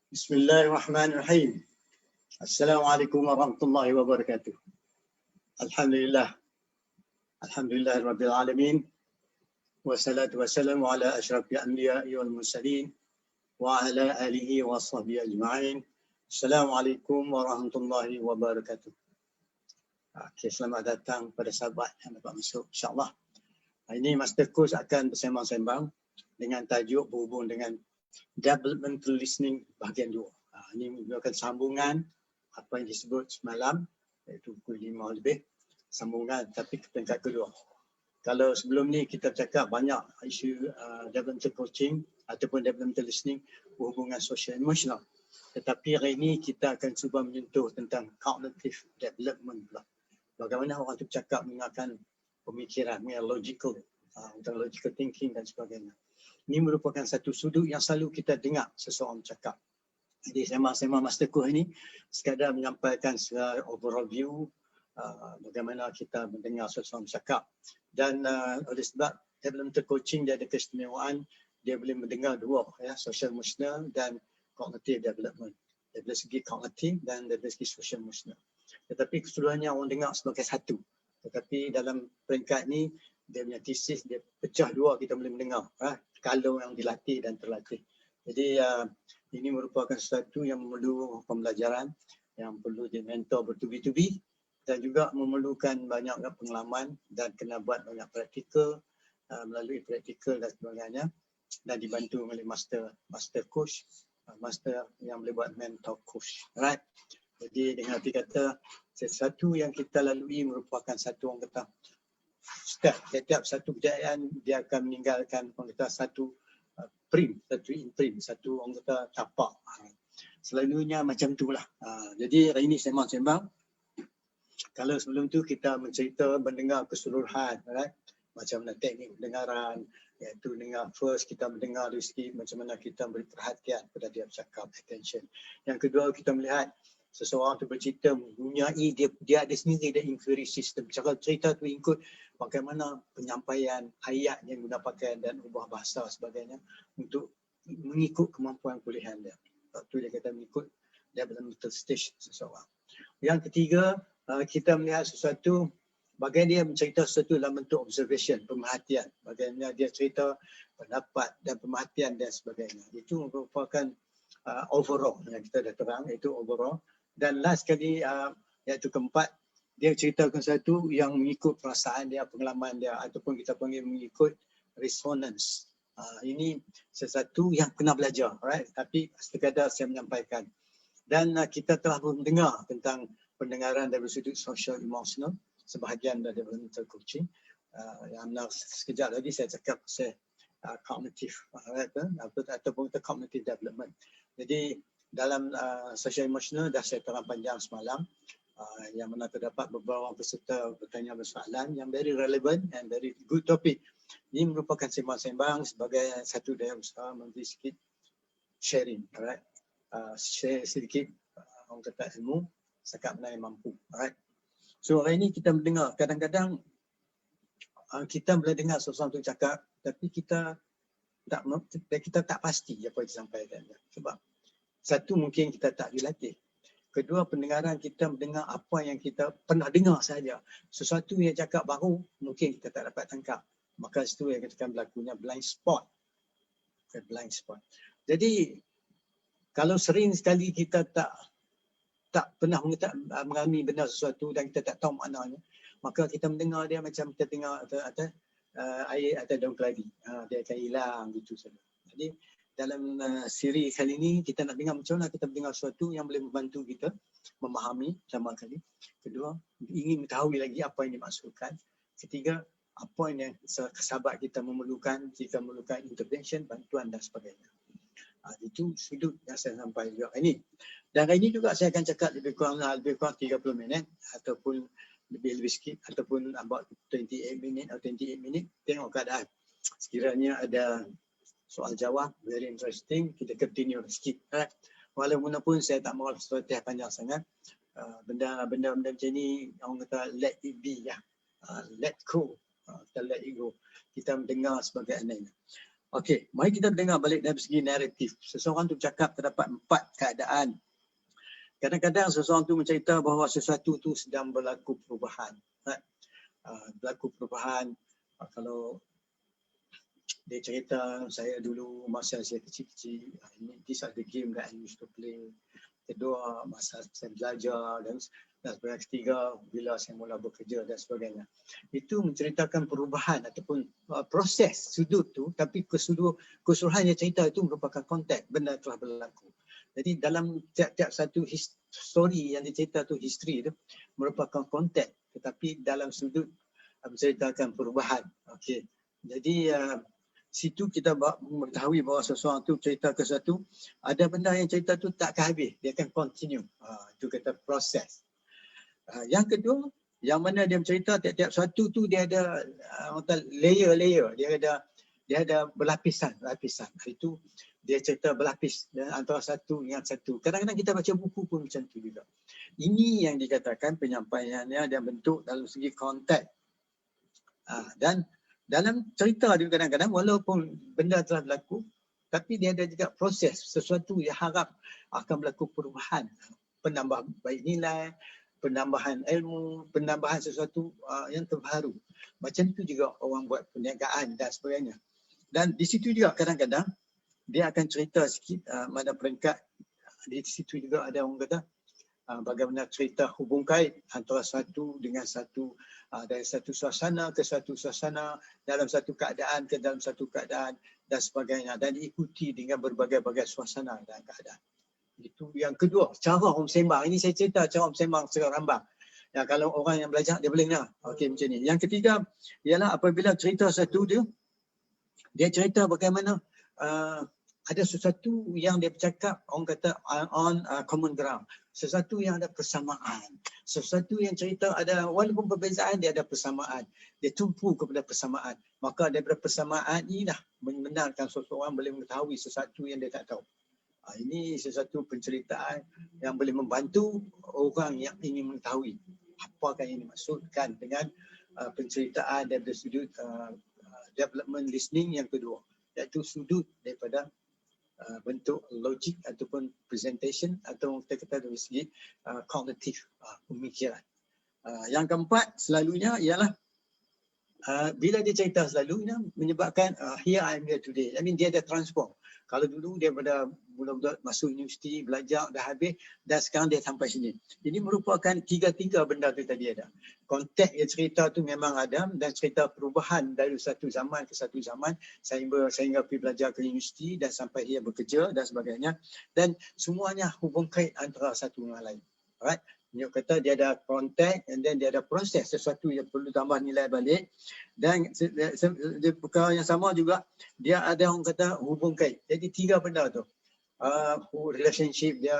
Bismillahirrahmanirrahim. Assalamualaikum warahmatullahi wabarakatuh. Alhamdulillah. Alhamdulillahirabbil alamin. Wassalatu wassalamu ala asyrafil anbiya'i wal mursalin wa ala alihi wa sahbihi ajma'in. Assalamualaikum warahmatullahi wabarakatuh. Okey, selamat datang pada sahabat yang dapat masuk insya-Allah. Ini Master Coach akan bersembang-sembang dengan tajuk berhubung dengan Developmental Listening bahagian 2. Ini merupakan sambungan apa yang disebut semalam, iaitu pukul 5 lebih, sambungan tapi ke peringkat kedua. Kalau sebelum ni kita cakap banyak isu developmental coaching ataupun developmental listening berhubungan social emotional. Tetapi hari ini kita akan cuba menyentuh tentang cognitive development pula. Bagaimana orang tu cakap menggunakan pemikiran, logical, tentang logical thinking dan sebagainya. Ini merupakan satu sudut yang selalu kita dengar seseorang cakap. Jadi sembang-sembang Master Coach ini sekadar menyampaikan secara overall view bagaimana kita mendengar seseorang cakap. Dan oleh sebab developmental coaching dia ada keistimewaan, dia boleh mendengar dua, ya, social emotional dan cognitive development. Dari segi cognitive dan dari segi social emotional. Tetapi keseluruhannya orang dengar sebagai satu. Tetapi dalam peringkat ni dia punya tesis dia pecah dua, kita boleh mendengar kalau yang dilatih dan terlatih. Jadi ini merupakan sesuatu yang memerlukan pembelajaran, yang perlu di mentor bertubi-tubi dan juga memerlukan banyak pengalaman dan kena buat banyak praktikal, melalui praktikal dan sebagainya, dan dibantu oleh master coach, master yang boleh buat mentor coach. Alright. Jadi dengan arti kata sesuatu yang kita lalui merupakan satu orang kata step, setiap satu kejayaan dia akan meninggalkan orang kata satu imprint, satu orang kata tapak. Selalunya macam itulah. Jadi hari ini sembang-sembang. Kalau sebelum tu kita mencerita mendengar keseluruhan, right? Macam mana teknik pendengaran, iaitu dengar first, kita mendengar dari segi macam mana kita beri perhatian pada dia bercakap, attention. Yang kedua kita melihat seseorang tu bercerita mempunyai dia ada sendiri ada inquiry system. Cara cerita tu ikut bagaimana penyampaian ayat yang guna pakaian dan ubah bahasa sebagainya untuk mengikut kemampuan kuliahan dia. Waktu dia kata mengikut developmental stage seseorang. Yang ketiga, kita melihat sesuatu bagaimana dia mencerita sesuatu dalam bentuk observation, pemerhatian. Bagaimana dia cerita pendapat dan pemerhatian dan sebagainya. Itu merupakan overall yang kita dah terang, itu overall. Dan last sekali iaitu keempat, dia ceritakan sesuatu yang mengikut perasaan dia, pengalaman dia ataupun kita panggil mengikut resonance. Ini sesuatu yang kena belajar, right? Tapi sekadar saya menyampaikan. Dan kita telah mendengar tentang pendengaran dari sudut social emotional, sebahagian dari developmental coaching. Yang sekejap lagi saya cakap pasal cognitive, ataupun cognitive development. Jadi dalam social emotional dah saya terang panjang semalam, yang mana terdapat beberapa peserta bertanya soalan yang very relevant and very good topic. Ini merupakan sembang-sembang sebagai satu daya usaha memberi sedikit sharing, alright? Share sedikit orang kata ilmu setakat mana yang mampu, alright? So hari ini kita mendengar, kadang-kadang kita boleh dengar seseorang tu cakap tapi kita tak pasti apa yang disampaikan. Sebab satu, mungkin kita tak dilatih. Kedua, pendengaran kita mendengar apa yang kita pernah dengar saja. Sesuatu yang cakap baru, mungkin kita tak dapat tangkap. Maka situ yang katakan berlakunya blind spot. Blind spot. Jadi, kalau sering sekali kita tak pernah mengalami benda sesuatu dan kita tak tahu maknanya, maka kita mendengar dia macam kita dengar air atas daun keladi. Dia akan hilang gitu saja. Jadi, dalam siri kali ini kita nak dengar macam mana kita mendengar sesuatu yang boleh membantu kita memahami pertama kali. Kedua, ingin mengetahui lagi apa yang dimaksudkan. Ketiga, apa yang sahabat kita memerlukan jika memerlukan intervention, bantuan dan sebagainya. Itu sudut yang saya sampai juga hari ini. Dan hari ini juga saya akan cakap lebih kurang 30 minit ataupun lebih sikit ataupun about 28 minit atau 28 minit. Tengok keadaan. Sekiranya ada soal jawab, very interesting, kita continue sikit. Walaupun saya tak mahu sesuatu yang panjang sangat, benda-benda macam ni, orang kata let it be, let go, kita let it go. Kita mendengar sebagai aneh. Okey, mari kita dengar balik dari segi naratif. Seseorang tu cakap terdapat 4 keadaan. Kadang-kadang seseorang tu mencerita bahawa sesuatu tu sedang berlaku perubahan. Berlaku perubahan. Kalau dia cerita, saya dulu masa saya kecil-kecil, these are the game that I used to play. Kedua, masa saya belajar dan sebagainya. Ketiga, bila saya mula bekerja dan sebagainya. Itu menceritakan perubahan ataupun proses sudut tu, tapi keseluruhannya cerita itu merupakan konteks benda telah berlaku. Jadi dalam tiap-tiap satu story yang dicerita tu, history tu merupakan konteks, tetapi dalam sudut menceritakan perubahan. Okey. Jadi situ kita mengetahui bahawa seseorang tu cerita ke satu, ada benda yang cerita tu takkan habis, dia akan continue. Itu kata proses. Yang kedua, yang mana dia bercerita tiap-tiap satu tu dia ada layer-layer, dia ada berlapisan. Itu dia cerita berlapis antara satu dengan satu. Kadang-kadang kita baca buku pun macam tu juga. Ini yang dikatakan penyampaiannya dan bentuk dalam segi konteks. Dan dalam cerita juga kadang-kadang walaupun benda telah berlaku, tapi dia ada juga proses sesuatu yang harap akan berlaku perubahan, penambah baik nilai, penambahan ilmu, penambahan sesuatu yang terbaru. Macam tu juga orang buat perniagaan dan sebagainya. Dan di situ juga kadang-kadang dia akan cerita sikit mana peringkat. Di situ juga ada orang kata bagaimana cerita hubung kait antara satu dengan satu, dari satu suasana ke satu suasana, dalam satu keadaan ke dalam satu keadaan dan sebagainya, dan diikuti dengan berbagai-bagai suasana dan keadaan. Itu yang kedua, cara orang sembang. Ini saya cerita cara orang sembang secara rambang. Ya, kalau orang yang belajar dia boleh dengar. Okey, macam ni. Yang ketiga ialah apabila cerita satu dia cerita bagaimana ada sesuatu yang dia bercakap, orang kata on common ground. Sesuatu yang ada persamaan. Sesuatu yang cerita ada, walaupun perbezaan dia ada persamaan. Dia tumpu kepada persamaan. Maka daripada persamaan inilah membenarkan seseorang boleh mengetahui sesuatu yang dia tak tahu. Ini sesuatu penceritaan yang boleh membantu orang yang ingin mengetahui apakah yang dimaksudkan dengan penceritaan daripada sudut development listening yang kedua, iaitu sudut daripada bentuk logik ataupun presentation atau kita kata dari segi kognitif pemikiran. Yang keempat selalunya ialah bila dia cerita selalunya menyebabkan here I am here today. I mean dia ada transform. Kalau dulu dia pada mula-mula masuk universiti, belajar dah habis dan sekarang dia sampai sini. Ini merupakan tiga benda tu tadi ada. Konteks dia cerita tu memang ada dan cerita perubahan dari satu zaman ke satu zaman sehingga pergi belajar ke universiti dan sampai dia bekerja dan sebagainya, dan semuanya hubung kait antara satu dengan lain. Alright. Dia kata dia ada konteks and then dia ada proses, sesuatu yang perlu tambah nilai balik, dan perkara yang sama juga dia ada orang kata hubung kait. Jadi tiga benda tu. Relationship dia,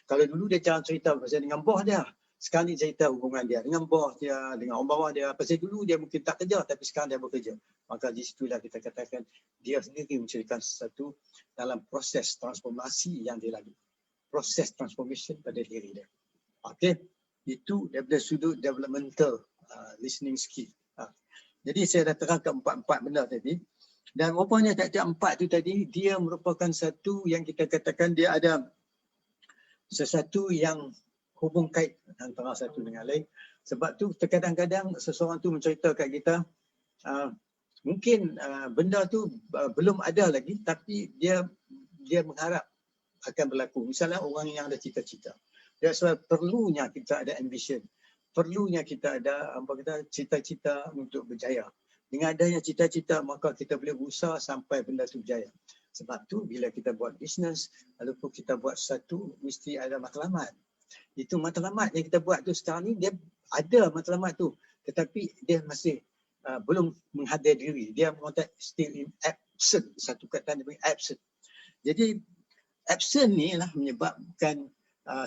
kalau dulu dia cara cerita pasal dengan bos dia, sekarang dia cerita hubungan dia dengan bos dia, dengan orang bawah dia. Pasal dulu dia mungkin tak kerja tapi sekarang dia bekerja. Maka di situlah kita katakan dia sendiri menceritakan sesuatu dalam proses transformasi yang dia lalui. Proses transformation pada diri dia. Okey, itu daripada sudut developmental listening skill. Jadi saya dah terangkan empat benda tadi. Dan rupanya tiap-tiap empat tu tadi dia merupakan satu yang kita katakan dia ada sesuatu yang hubung kait antara satu dengan lain. Sebab tu terkadang-kadang seseorang tu mencerita kat kita mungkin benda tu belum ada lagi tapi dia mengharap akan berlaku. Misalnya orang yang ada cita-cita. That's why perlunya kita ada ambition. Perlunya kita ada cita-cita untuk berjaya. Dengan adanya cita-cita maka kita boleh berusaha sampai benda tu berjaya. Sebab tu bila kita buat bisnes, walaupun kita buat sesuatu mesti ada matlamat. Itu matlamat yang kita buat tu sekarang ni dia ada matlamat tu, tetapi dia masih belum menghadir diri. Dia mengatakan still in absent. Satu kata dia panggil absent. Jadi absent ni lah menyebabkan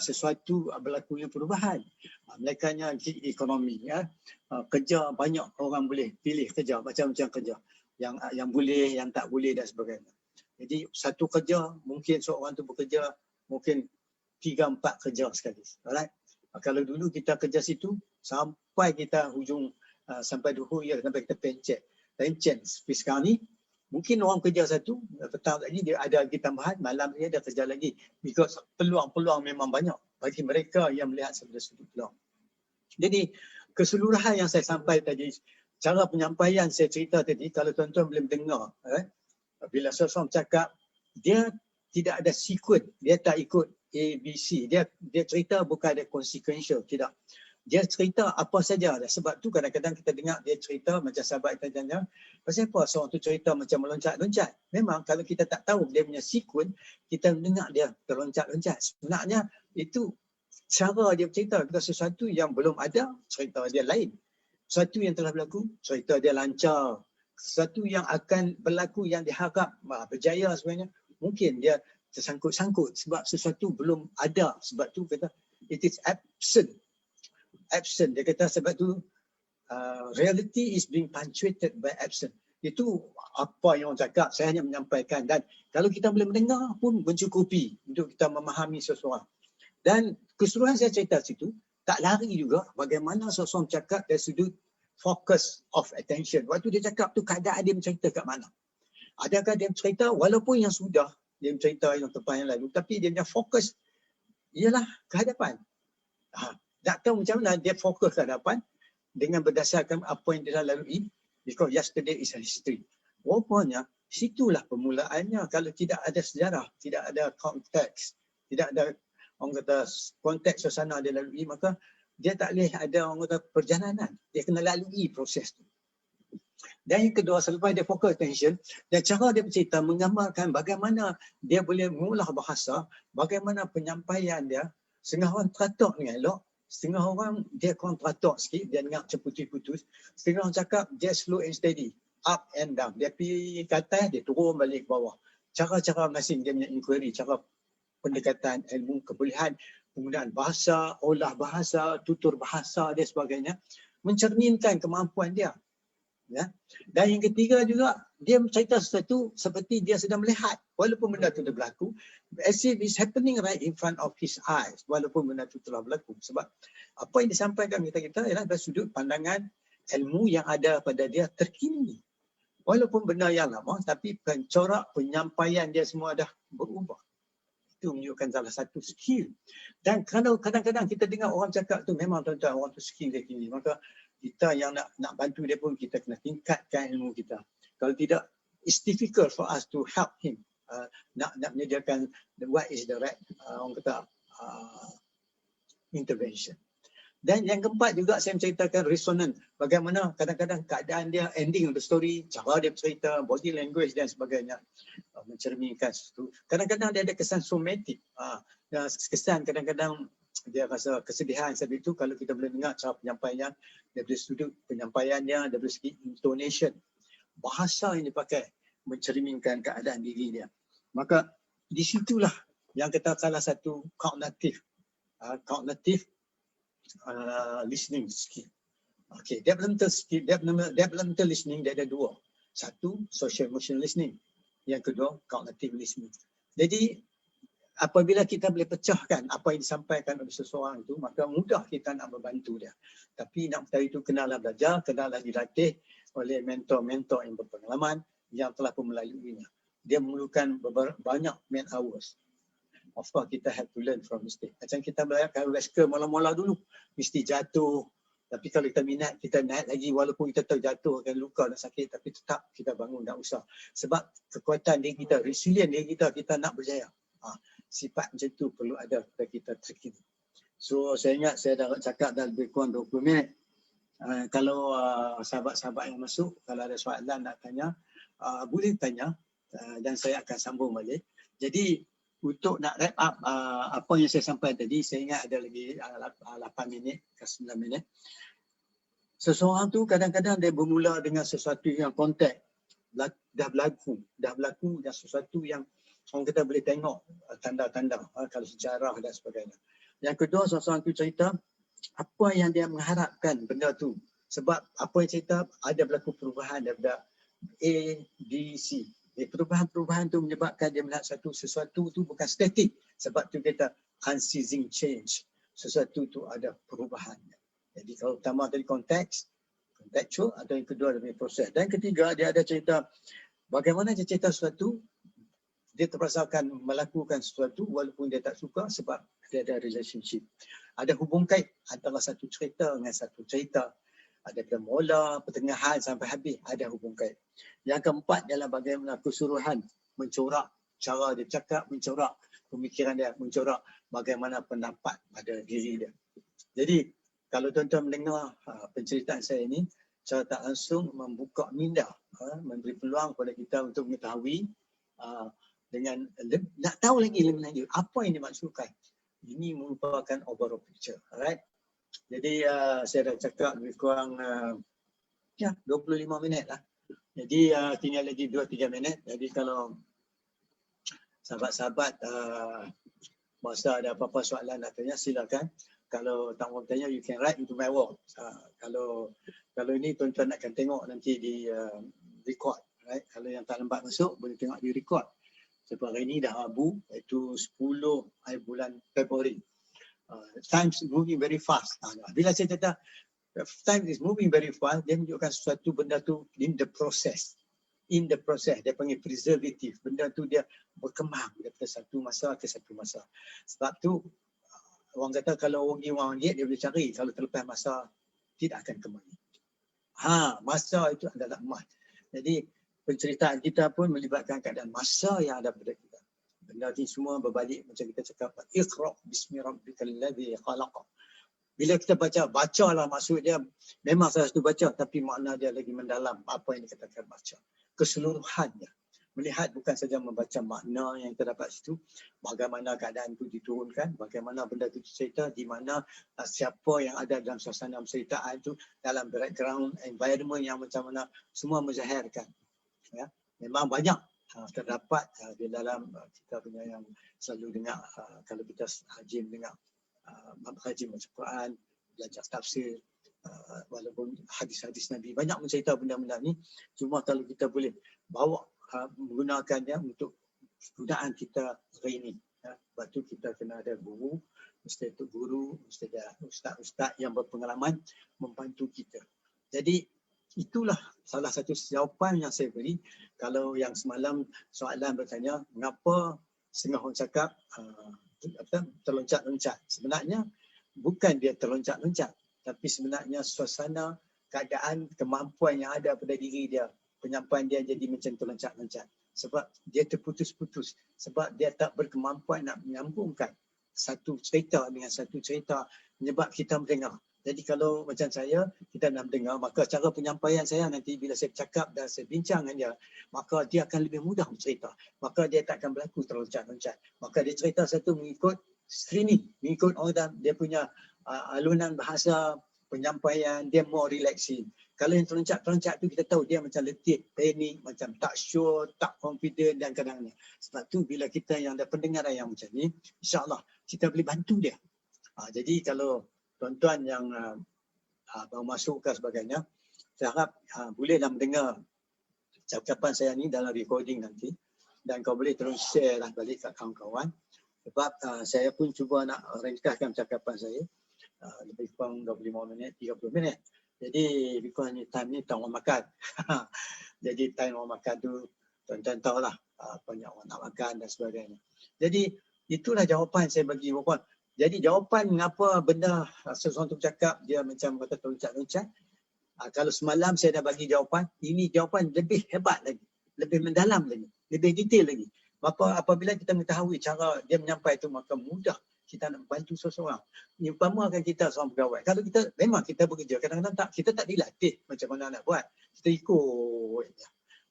sesuatu berlakunya perubahan. Mereka gig ekonomi, kerja banyak orang boleh pilih kerja macam-macam kerja yang boleh, yang tak boleh dan sebagainya. Jadi satu kerja mungkin seorang tu bekerja mungkin 3-4 kerja sekali. Alright. Kalau dulu kita kerja situ sampai kita hujung sampai 2 year sampai kita pencen. Tapi sekarang ni Mungkin orang kerja satu, petang lagi dia ada lagi tambahan, malam dia ada kerja lagi. Because peluang-peluang memang banyak bagi mereka yang melihat sebagai sudut peluang. Jadi keseluruhan yang saya sampaikan tadi, cara penyampaian saya cerita tadi, kalau tuan-tuan boleh mendengar, bila seseorang cakap, dia tidak ada sequence, dia tak ikut ABC, dia cerita bukan ada consequential, tidak. Dia cerita apa saja. Sebab tu kadang-kadang kita dengar dia cerita macam sahabat kita tanya, pasal apa seorang tu cerita macam meloncat-loncat? Memang kalau kita tak tahu dia punya sequence, kita dengar dia terloncat-loncat. Sebenarnya itu cara dia bercerita. Kalau sesuatu yang belum ada, cerita dia lain. Sesuatu yang telah berlaku, cerita dia lancar. Sesuatu yang akan berlaku yang diharap berjaya sebenarnya, mungkin dia tersangkut-sangkut sebab sesuatu belum ada. Sebab tu kata it is absent. Dia kata sebab tu reality is being punctuated by absent. Itu apa yang orang cakap, saya hanya menyampaikan. Dan kalau kita boleh mendengar pun mencukupi untuk kita memahami seseorang. Dan keseluruhan saya cerita situ, tak lari juga bagaimana seseorang cakap dari sudut focus of attention. Waktu dia cakap tu keadaan dia mencerita kat mana. Adakah dia cerita walaupun yang sudah dia cerita yang tempat yang lalu, tapi dia punya fokus ialah ke hadapan. Tak tahu macam mana dia fokus ke hadapan dengan berdasarkan apa yang dia lalui, because yesterday is a history. Rupanya situlah permulaannya. Kalau tidak ada sejarah, tidak ada konteks, tidak ada orang kata konteks suasana dia lalui, maka dia tak boleh ada orang kata perjalanan. Dia kena lalui proses tu. Dan yang kedua, selepas dia fokus attention, dan cara dia bercerita menggambarkan bagaimana dia boleh mengolah bahasa, bagaimana penyampaian dia, setengah orang teratur dengan elok, setengah orang dia kurang teratur sikit, dia dengar macam putus-putus, setengah orang cakap dia slow and steady, up and down. Dia pergi ke atas, dia turun balik ke bawah. Cara-cara masing dia punya inquiry, cara pendekatan ilmu, kebolehan, penggunaan bahasa, olah bahasa, tutur bahasa dan sebagainya, mencerminkan kemampuan dia. Ya. Dan yang ketiga juga, dia cerita sesuatu seperti dia sedang melihat, walaupun benda itu telah berlaku, as if it's happening right in front of his eyes, walaupun benda itu telah berlaku. Sebab apa yang disampaikan kita ialah dari sudut pandangan ilmu yang ada pada dia terkini. Walaupun benda yang lama, tapi corak penyampaian dia semua dah berubah. Itu menunjukkan salah satu skill. Dan kalau kadang-kadang kita dengar orang cakap tu, memang tuan-tuan orang tu skill dia tinggi, maka kita yang nak bantu dia pun kita kena tingkatkan ilmu kita. Kalau tidak, it's difficult for us to help him. Nak menyediakan what is the right orang kata intervention. Dan yang keempat juga saya menceritakan resonance. Bagaimana kadang-kadang keadaan dia, ending of the story, cara dia bercerita, body language dan sebagainya, mencerminkan sesuatu. Kadang-kadang dia ada kesan somatik. Kesan kadang-kadang dia rasa kesedihan. Sebab itu kalau kita boleh dengar cara penyampaian, dari sudut penyampaiannya, dari segi intonation, bahasa yang dipakai mencerminkan keadaan diri dia. Maka di situlah yang kita salah satu cognitive listening skill. Okay, developmental skill, developmental listening dia ada dua. Satu, social emotional listening. Yang kedua, cognitive listening. Jadi apabila kita boleh pecahkan apa yang disampaikan oleh seseorang itu, maka mudah kita nak membantu dia. Tapi nak tahu itu kenalah belajar, kenalah dilatih oleh mentor-mentor yang berpengalaman yang telah pun melaluinya. Dia memerlukan banyak man hours. Of course, kita have to learn from mistake. Macam kita belajar rescue mula-mula dulu, mesti jatuh. Tapi kalau kita minat, kita naik lagi walaupun kita terjatuh, akan luka dan sakit, tapi tetap kita bangun, tak usah. Sebab kekuatan diri kita, resilient diri kita, kita nak berjaya. Sifat macam tu perlu ada pada kita terkini. So saya ingat saya dah cakap dah lebih kurang 20 minit. Kalau sahabat-sahabat yang masuk, kalau ada soalan nak tanya, boleh tanya dan saya akan sambung balik. Jadi untuk nak wrap up apa yang saya sampaikan tadi, saya ingat ada lagi 8 minit ke 9 minit. Seseorang tu kadang-kadang dia bermula dengan sesuatu yang konteks, dah berlaku dan sesuatu yang orang kita boleh tengok tanda-tanda kalau sejarah dan sebagainya. Yang kedua, seseorang tu cerita apa yang dia mengharapkan benda tu. Sebab apa yang cerita ada berlaku perubahan daripada A, B, C. Perubahan-perubahan tu menyebabkan dia melihat sesuatu tu bukan statik. Sebab tu kita unceasing change. Sesuatu tu ada perubahan. Jadi kalau pertama tadi konteks, contextual, atau yang kedua dari proses. Dan ketiga dia ada cerita Bagaimana dia cerita sesuatu, dia terpaksa akan melakukan sesuatu walaupun dia tak suka sebab dia ada relationship. Ada hubung kait antara satu cerita dengan satu cerita. Ada mula, pertengahan sampai habis ada hubung kait. Yang keempat ialah bagaimana keseluruhan mencorak cara dia cakap, mencorak pemikiran dia, mencorak bagaimana pendapat pada diri dia. Jadi kalau tuan-tuan mendengar penceritaan saya ini, saya tak langsung membuka minda, memberi peluang kepada kita untuk mengetahui dengan nak tahu lagi lebih lanjut apa yang dimaksudkan. Ini merupakan overall picture, alright. Jadi saya dah cakap lebih kurang 25 minit lah. Jadi tinggal lagi 2-3 minit. Jadi kalau sahabat-sahabat masa ada apa-apa soalan nak tanya, silakan. Kalau tak mau tanya, you can write into my wall. Kalau ini tuan-tuan akan tengok nanti di record, right? Kalau yang tak lambat masuk boleh tengok di record. Sebab hari ini dah Rabu, iaitu 10 hari bulan Februari. Time is moving very fast. Bila saya kata time is moving very fast, dia menunjukkan sesuatu benda tu in the process. In the process, dia panggil preservative. Benda tu dia berkembang daripada satu masa ke satu masa. Sebab tu orang kata kalau orang dia boleh cari, kalau terlepas masa tidak akan kembali. Masa itu adalah emas. Jadi penceritaan kita pun melibatkan keadaan masa yang ada pada kita. Benda ini semua berbalik macam kita cakap, Iqra bismi rabbikal ladzi khalaq. Bila kita bacalah maksud dia memang salah satu baca, tapi makna dia lagi mendalam apa yang dikatakan baca. Keseluruhannya. Melihat bukan saja membaca makna yang terdapat situ, bagaimana keadaan itu diturunkan, bagaimana benda itu dicerita, di mana siapa yang ada dalam suasana penceritaan itu, dalam background, environment yang macam mana, semua menzahirkan. Ya, memang banyak terdapat di dalam kita punya yang selalu dengar kalau kita hajim dengar hajim baca Quran, belajar tafsir, walaupun hadis-hadis Nabi banyak mencerita benda-benda ni. Cuma kalau kita boleh bawa menggunakannya untuk gunaan kita hari ini, ya. Sebab tu kita kena ada guru, mesti ada ustaz-ustaz yang berpengalaman membantu kita. Jadi itulah salah satu jawapan yang saya beri. Kalau yang semalam soalan bertanya, mengapa setengah orang cakap terloncat-loncat. Sebenarnya bukan dia terloncat-loncat, tapi sebenarnya suasana, keadaan, kemampuan yang ada pada diri dia, penyampaian dia jadi macam terloncat-loncat. Sebab dia terputus-putus. Sebab dia tak berkemampuan nak menyambungkan satu cerita dengan satu cerita, menyebab kita mendengar. Jadi kalau macam saya, kita nak mendengar, maka cara penyampaian saya nanti bila saya cakap dan saya bincang dengan dia, maka dia akan lebih mudah bercerita. Maka dia tak akan berlaku terloncat-loncat. Maka dia cerita satu mengikut streaming, mengikut orang dia punya alunan bahasa, penyampaian, dia more relaxing. Kalau yang terloncat-terloncat tu kita tahu dia macam letih, panik, macam tak sure, tak confident dan kadang-kadang. Sebab tu bila kita yang ada pendengaran yang macam ni, insyaAllah kita boleh bantu dia. Jadi kalau tuan-tuan yang baru masuk ke sebagainya, saya harap bolehlah mendengar cakapan saya ni dalam recording nanti, dan kau boleh terus share lah balik kat kawan-kawan. Sebab saya pun cuba nak ringkaskan cakapan saya lebih kurang 25 minit, 30 minit. Jadi because ni time ni time orang makan. Jadi time orang makan tu tuan-tuan tahulah banyak orang nak makan dan sebagainya. Jadi itulah jawapan saya bagi puan. Jadi jawapan mengapa benda seseorang tu cakap dia macam kata loncat-loncat. Kalau semalam saya dah bagi jawapan, ini jawapan lebih hebat lagi, lebih mendalam lagi, lebih detail lagi. Apabila kita mengetahui cara dia menyampaikan itu, maka mudah kita nak bantu seseorang. Umpamakan kita seorang pegawai. Kalau kita memang kita bekerja, kadang-kadang kita tak dilatih macam mana nak buat. Kita ikut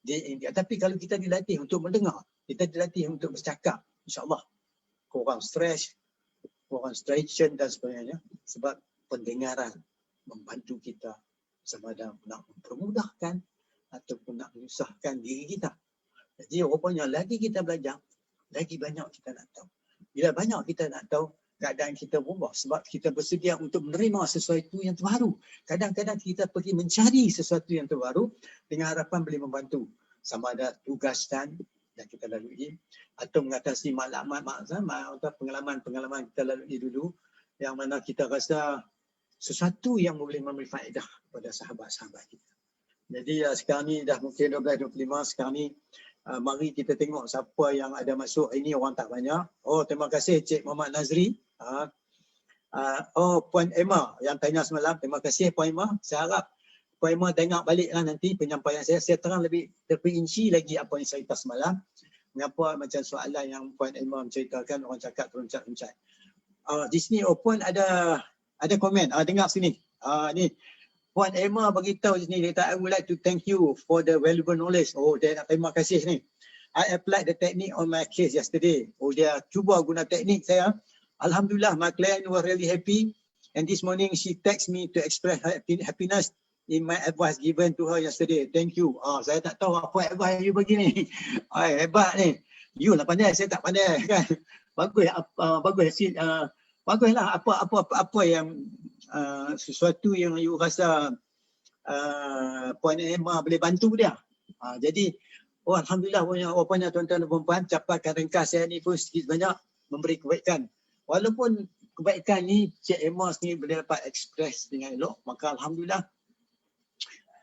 dia. Tapi kalau kita dilatih untuk mendengar, kita dilatih untuk bercakap, insya-Allah kurang stres, kurang distraction dan sebagainya, sebab pendengaran membantu kita sama ada nak mempermudahkan ataupun nak menyusahkan diri kita. Jadi rupanya lagi kita belajar, lagi banyak kita nak tahu. Bila banyak kita nak tahu, keadaan kita berubah sebab kita bersedia untuk menerima sesuatu yang terbaru. Kadang-kadang kita pergi mencari sesuatu yang terbaru dengan harapan boleh membantu. Sama ada tugasan yang kita lalui atau mengatasi pengalaman-pengalaman kita lalui dulu yang mana kita rasa sesuatu yang boleh memberi faedah kepada sahabat-sahabat kita. Jadi sekarang ni dah mungkin 12.25. Sekarang ni mari kita tengok siapa yang ada masuk. Ini orang tak banyak. Oh, terima kasih Cik Muhammad Nazri. Oh, Puan Emma yang tanya semalam. Terima kasih Puan Emma. Saya harap Puan Emma tengok baliklah nanti penyampaian saya. Saya terang lebih terperinci lagi apa yang saya cerita semalam. Mengapa macam soalan yang Puan Emma menceritakan orang cakap teruncak-runcak. Di sini Puan ada komen. Dengar sini. Ni Puan Emma beritahu di sini, dia kata, I would like to thank you for the valuable knowledge. Oh, dia nak terima kasih ni. I applied the technique on my case yesterday. Oh, dia cuba guna teknik saya. Alhamdulillah, my client was really happy. And this morning, she text me to express her happiness in my advice given to her yesterday. Thank you. Saya tak tahu apa advice you bagi ni. Hebat ni. You lah pandai, saya tak pandai kan. Bagus, bagus. Baguslah apa yang sesuatu yang you rasa Puan Emma boleh bantu dia. Jadi alhamdulillah banyak tuan-tuan dan puan-puan, capaikan ringkas saya ni pun sedikit banyak memberi kebaikan. Walaupun kebaikan ni Cik Emma sendiri boleh dapat ekspres dengan elok, maka alhamdulillah.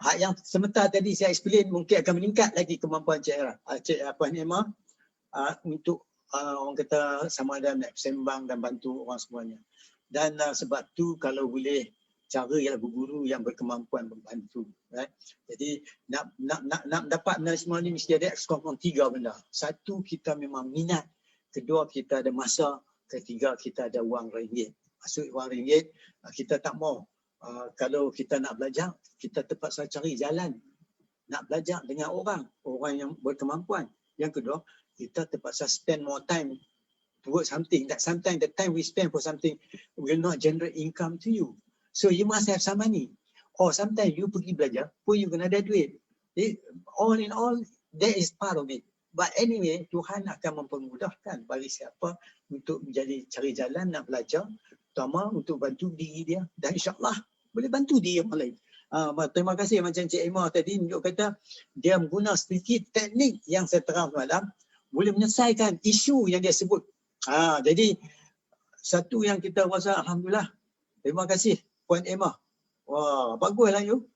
Hak yang sementara tadi saya explain mungkin akan meningkat lagi kemampuan Cik Puan Emma untuk orang kata sama ada nak sembang dan bantu orang semuanya. Dan sebab tu kalau boleh cara ialah berguru yang berkemampuan membantu. Right? Jadi nak dapat benda semua ni mesti ada exclusion 3 benda. Satu, kita memang minat. Kedua, kita ada masa. Ketiga, kita ada wang ringgit. Maksud wang ringgit, kita tak mau. Kalau kita nak belajar, kita terpaksa cari jalan. Nak belajar dengan orang yang berkemampuan. Yang kedua, kita terpaksa spend more time towards something. That sometimes the time we spend for something will not generate income to you. So you must have some money. Or sometimes you pergi belajar pun you kena ada duit. All in all, that is part of it. But anyway, Tuhan akan mempermudahkan bagi siapa untuk menjadi cari jalan nak belajar, terutama untuk bantu diri dia. Dan insyaAllah boleh bantu diri orang lain. Terima kasih macam Cik Emma tadi tunjuk kata dia menggunakan sedikit teknik yang saya terang semalam boleh menyelesaikan isu yang dia sebut. Jadi satu yang kita rasa alhamdulillah. Terima kasih Puan Emma. Wah, baguslah you.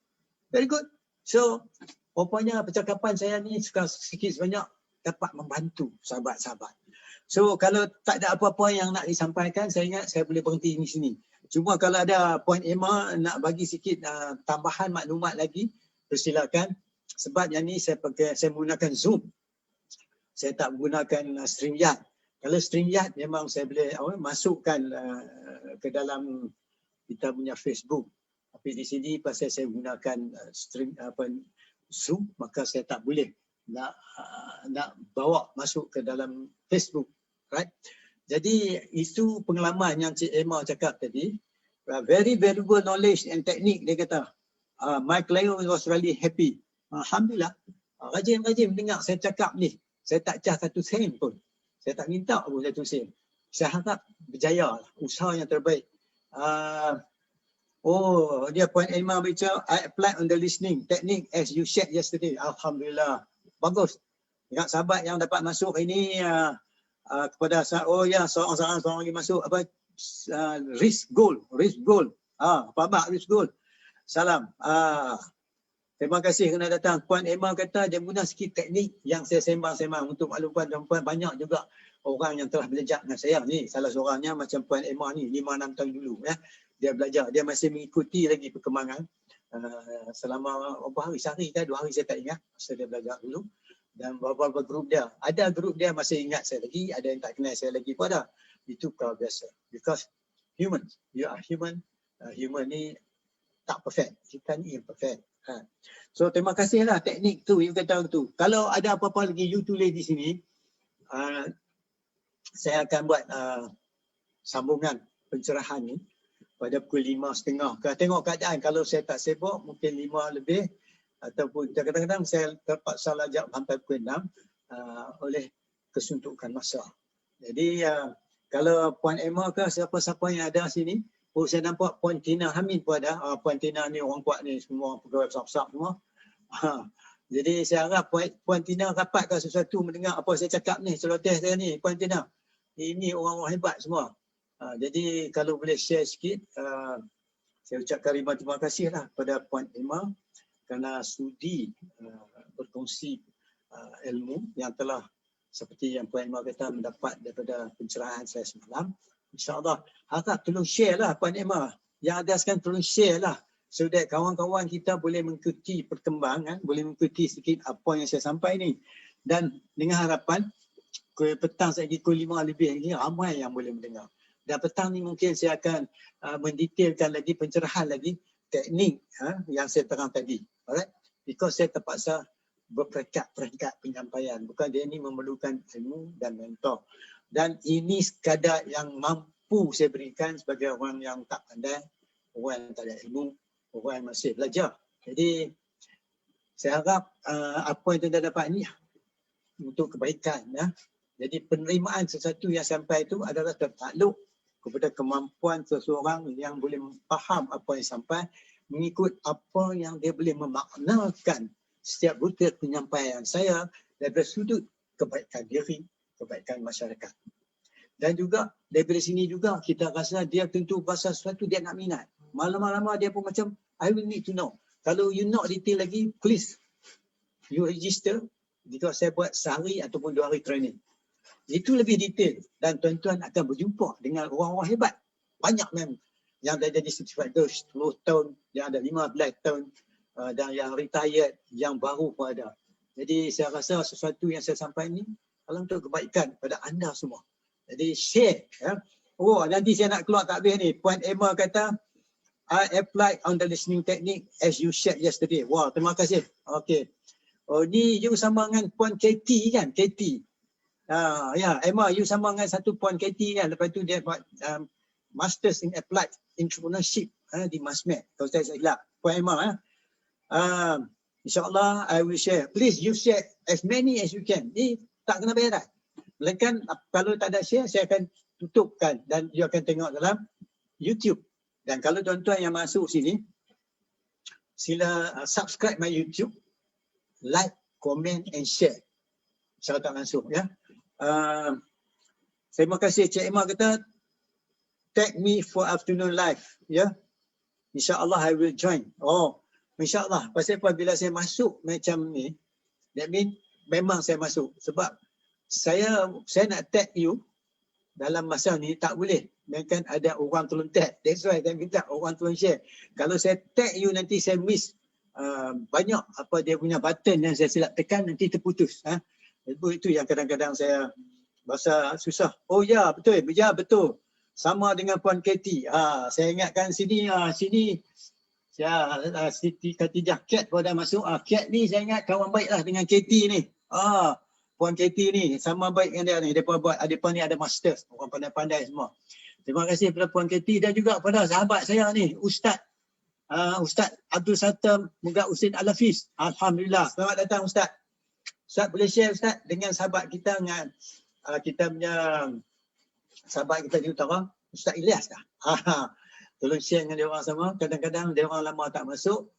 Very good. So, rupanya percakapan saya ni sikit sebanyak dapat membantu sahabat-sahabat. So, kalau tak ada apa-apa yang nak disampaikan, saya ingat saya boleh berhenti di sini. Cuma kalau ada Puan Emma nak bagi sikit tambahan maklumat lagi, persilakan. Sebab yang ni saya menggunakan Zoom. Saya tak menggunakan StreamYard. Kalau StreamYard memang saya boleh masukkan ke dalam kita punya Facebook. Tapi di sini pasal saya gunakan Zoom, maka saya tak boleh nak bawa masuk ke dalam Facebook. Right? Jadi itu pengalaman yang Cik Emma cakap tadi. Very valuable knowledge and technique dia kata. My client was really happy. Alhamdulillah. Rajin-rajin mendengar saya cakap ni. Saya tak cah satu sen pun. Saya tak minta pun satu sen. Saya harap berjaya lah. Usaha yang terbaik. Dia Puan Emma beritahu, I applied on the listening technique as you shared yesterday. Alhamdulillah. Bagus. Ingat sahabat yang dapat masuk ini kepada saya, seorang lagi masuk. Risk goal. Apa risk goal? Salam. Terima kasih kerana datang. Puan Emma kata dia guna sikit teknik yang saya sembang-sembang untuk maklumkan perempuan. Banyak juga orang yang telah belajar dengan saya ni. Salah seorangnya macam Puan Emma ni 5-6 tahun dulu. Dia belajar. Dia masih mengikuti lagi perkembangan. Selama berapa hari? Sehari ke 2 hari saya tak ingat. Masa dia belajar dulu. Dan beberapa grup dia. Ada grup dia masih ingat saya lagi. Ada yang tak kenal saya lagi pun ada. Itu perkara biasa. Because human. You are human. Human ni tak perfect. Kita ni imperfect. So terima kasihlah teknik tu you kata tu. Kalau ada apa-apa lagi you tulis di sini, saya akan buat sambungan pencerahan ni pada pukul 5.30. Tengok keadaan, kalau saya tak sibuk mungkin 5 lebih ataupun kadang-kadang saya terpaksa lajak sampai pukul 6 oleh kesuntukan masa. Jadi kalau Puan Emma ke siapa-siapa yang ada sini, saya nampak Puan Tina Hamid pun ada. Puan Tina ni orang kuat ni, semua pegawai besar-besar semua. Jadi saya harap Puan Tina rapat ke sesuatu mendengar apa saya cakap ni, celoteh saya ni, Puan Tina. Ini orang-orang hebat semua. Jadi kalau boleh share sikit, saya ucapkan terima kasih lah kepada Puan Emma kerana sudi berkongsi ilmu yang telah seperti yang Puan Emma kata mendapat daripada pencerahan saya semalam. InsyaAllah harap tolong share lah Puan Emma. Yang ada sekarang tolong share lah. So that kawan-kawan kita boleh mengikuti perkembangan, boleh mengikuti sedikit apa yang saya sampai ni. Dan dengan harapan petang lagi pukul 5 lebih lagi ramai yang boleh mendengar. Dan petang ni mungkin saya akan mendetailkan lagi, pencerahan lagi teknik yang saya terang tadi. Alright? Because saya terpaksa berperingkat-peringkat penyampaian. Bukan dia ni memerlukan ilmu dan mentor. Dan ini sekadar yang mampu saya berikan sebagai orang yang tak pandai, orang yang tak ada ilmu, orang yang masih belajar. Jadi saya harap apa yang tuan dapat ni untuk kebaikan. Jadi penerimaan sesuatu yang sampai itu adalah tertakluk kepada kemampuan seseorang yang boleh faham apa yang sampai, mengikut apa yang dia boleh memaknakan setiap butir penyampaian saya daripada sudut kebaikan diri, kebaikan masyarakat. Dan juga daripada sini juga kita rasa dia tentu pasal sesuatu dia nak minat. Malam-malam dia pun macam, I will need to know. Kalau you nak detail lagi, please you register. Jika saya buat sehari ataupun 2 hari training. Itu lebih detail dan tuan-tuan akan berjumpa dengan orang-orang hebat. Banyak memang yang dah jadi certified coach 10 tahun, yang ada 15 tahun dan yang retired, yang baru pun ada. Jadi saya rasa sesuatu yang saya sampaikan ni adalah untuk kebaikan pada anda semua. Jadi share. Oh, nanti saya nak keluar tak habis ni. Puan Emma kata, I applied on the listening technique as you shared yesterday. Wah, terima kasih. Okay. Oh, ni you sama dengan Puan Katie kan? Katie. Ya, Emma, you sama dengan satu Puan Katie kan? Lepas tu dia buat Masters in Applied Entrepreneurship di Masmed. Kalau saya silap. Puan Emma. InsyaAllah, I will share. Please, you share as many as you can. Ni tak kena bayar dah. Melainkan kalau tak ada share, saya akan tutupkan dan you akan tengok dalam YouTube. Dan kalau tuan-tuan yang masuk sini, sila subscribe my YouTube, like, comment and share. Secara tak langsung ya. Terima kasih Cik Emma kata, tag me for afternoon live. Ya. InsyaAllah I will join. Oh, InsyaAllah. Pasal apa bila saya masuk macam ni, that mean memang saya masuk. Sebab saya nak tag you dalam masa ni tak boleh. Melainkan ada orang tolong tag. That's why saya minta orang tolong share. Kalau saya tag you nanti saya miss banyak apa dia punya button yang saya silap tekan, nanti terputus. Itu yang kadang-kadang saya rasa susah. Oh ya, betul. Ya, betul. Sama dengan Puan Katie. Saya ingatkan sini. Siti Khatijah Kat pun dah masuk. Kat ni saya ingat kawan baik lah dengan Katie ni. Puan Katie ni sama baik dengan dia ni. Dia pun buat, Adipa ni ada masters. Orang pandai-pandai semua. Terima kasih kepada Puan Katie dan juga kepada sahabat saya ni, Ustaz Abdul Sattam Muga Usin Al-Hafiz. Alhamdulillah. Selamat datang Ustaz. Ustaz boleh share Ustaz dengan sahabat kita, dengan kita punya sahabat kita di utara, Ustaz Ilyas dah. Tolong share dengan dia orang sama. Kadang-kadang dia orang lama tak masuk.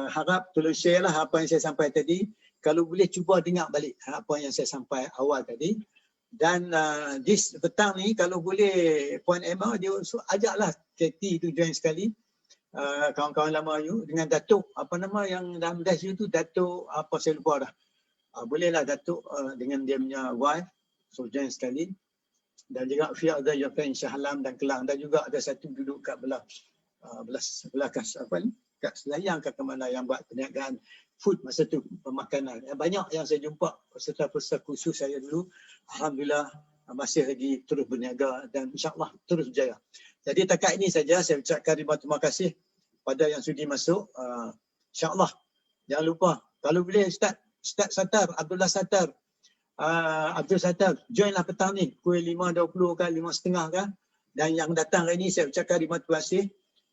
Harap tolong share lah apa yang saya sampai tadi. Kalau boleh cuba dengar balik apa yang saya sampai awal tadi. Dan di petang ni kalau boleh Puan Emma dia ajaklah Katie tu join sekali. Kawan-kawan lama you dengan Datuk apa nama yang dalam dash you tu, Datuk apa saya lupa dah. Bolehlah Datuk dengan dia punya wife, so join sekali. Dan juga Fi'adha Yafain Shah Alam dan Kelang, dan juga ada satu duduk kat belah apa ni, kat Selayang ke mana yang buat perniagaan food masa tu, pemakanan. Banyak yang saya jumpa peserta-peserta khusus saya dulu. Alhamdulillah masih lagi terus berniaga dan insyaAllah terus berjaya. Jadi takat ini saja saya ucapkan terima kasih pada yang sudi masuk. InsyaAllah jangan lupa kalau boleh Ustaz Sattar, Abdullah Sattar, Abdul Sattar, joinlah petang ni pukul 5.20 ke 5.30 ke. Dan yang datang hari ni saya ucapkan terima kasih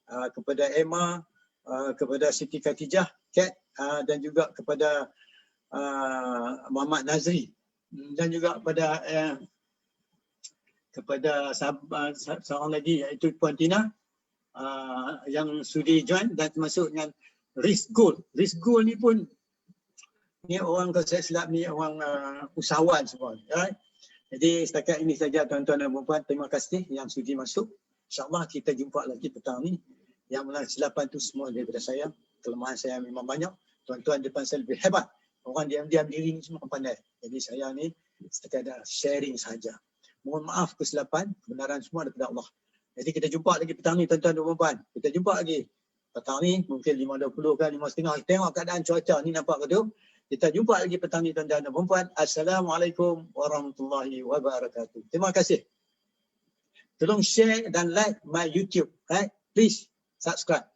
kepada Emma, kepada Siti Khatijah Kat, dan juga kepada Muhammad Nazri, dan juga kepada seorang lagi iaitu Puan Tina yang sudi join, dan termasuk dengan Rizgul. Rizgul ni pun ni orang, kalau saya silap ni orang usahawan semua. Right? Jadi setakat ini saja tuan-tuan dan puan-puan, terima kasih yang sudi masuk. InsyaAllah kita jumpa lagi petang ni. Yang mana kesilapan tu semua daripada saya. kelemahan saya memang banyak. Tuan-tuan depan saya lebih hebat. Orang diam-diam diri ni semua pandai. Jadi saya ni sekadar sharing saja. Mohon maaf kesilapan, kebenaran semua daripada Allah. Jadi kita jumpa lagi petang ni tuan-tuan dan puan-puan. Kita jumpa lagi. Petang ni mungkin 5.20 kan, 5.30. Tengok keadaan cuaca ni nampak ke tu. Kita jumpa lagi petang ni tuan-tuan dan puan-puan. Assalamualaikum warahmatullahi wabarakatuh. Terima kasih. Tolong share dan like my YouTube. Right? Please subscribe.